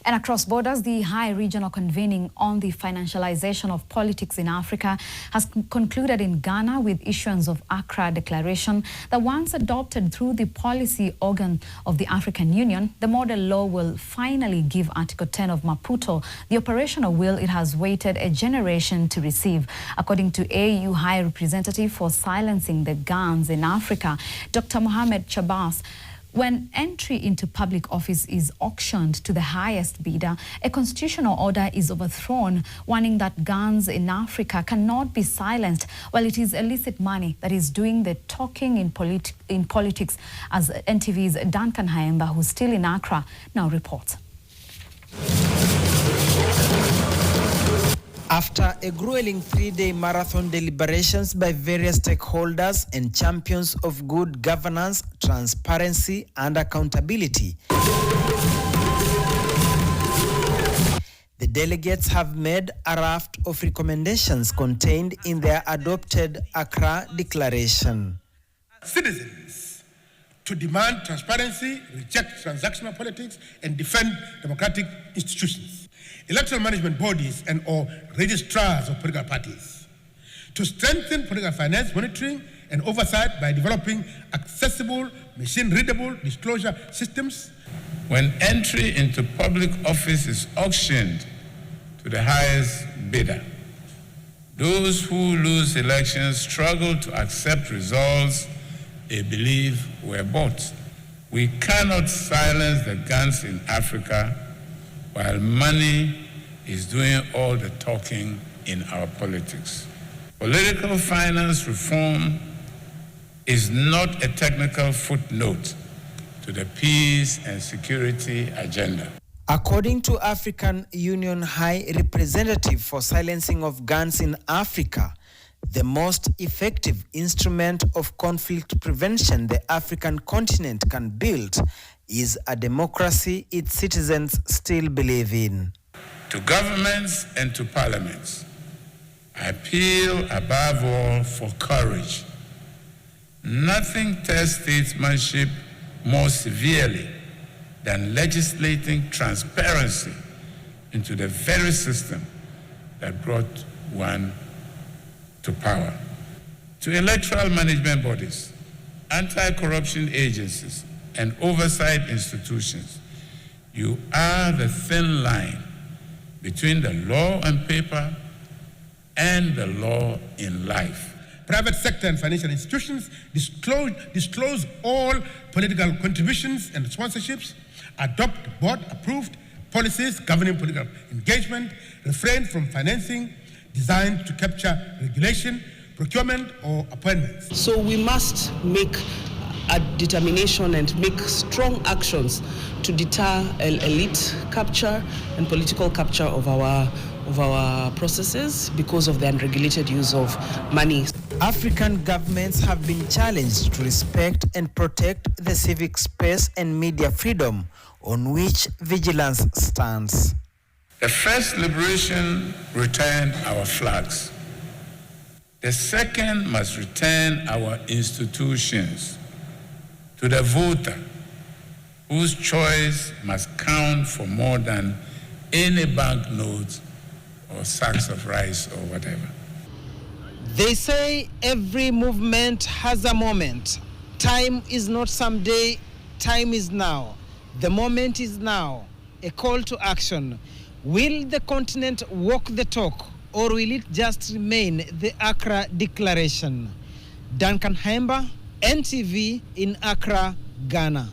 And across borders, the High Regional Convening on the Financialization of Politics in Africa has concluded in Ghana with issuance of Accra Declaration that once adopted through the policy organ of the African Union, the model law will finally give Article 10 of Maputo the operational will it has waited a generation to receive. According to AU High Representative for Silencing the Guns in Africa, Dr. Mohamed Chabas, when entry into public office is auctioned to the highest bidder, a constitutional order is overthrown, warning that guns in Africa cannot be silenced while it is illicit money that is doing the talking in politics, as NTV's Duncan Haemba, who's still in Accra, now reports. After a grueling 3-day marathon deliberations by various stakeholders and champions of good governance, transparency, and accountability, the delegates have made a raft of recommendations contained in their adopted Accra Declaration. Citizens to demand transparency, reject transactional politics, and defend democratic institutions. Electoral management bodies and or registrars of political parties, to strengthen political finance monitoring and oversight by developing accessible, machine-readable disclosure systems. When entry into public office is auctioned to the highest bidder, those who lose elections struggle to accept results they believe were bought. We cannot silence the guns in Africa while money is doing all the talking in our politics. Political finance reform is not a technical footnote to the peace and security agenda. According to African Union High Representative for Silencing of Guns in Africa, the most effective instrument of conflict prevention the African continent can build is a democracy its citizens still believe in. To governments and to parliaments, I appeal above all for courage. Nothing tests statesmanship more severely than legislating transparency into the very system that brought one to power. To electoral management bodies, anti-corruption agencies, and oversight institutions, you are the thin line between the law on paper and the law in life. Private sector and financial institutions disclose all political contributions and sponsorships, adopt board-approved policies governing political engagement, refrain from financing designed to capture regulation, procurement, or appointments. So we must make a determination and make strong actions to deter elite capture and political capture of our processes because of the unregulated use of money. African governments have been challenged to respect and protect the civic space and media freedom on which vigilance stands. The first liberation returned our flags. The second must return our institutions to the voter, whose choice must count for more than any banknotes or sacks of rice or whatever. They say every movement has a moment. Time is not someday, time is now. The moment is now. A call to action. Will the continent walk the talk, or will it just remain the Accra Declaration? Duncan Haemba, NTV in Accra, Ghana.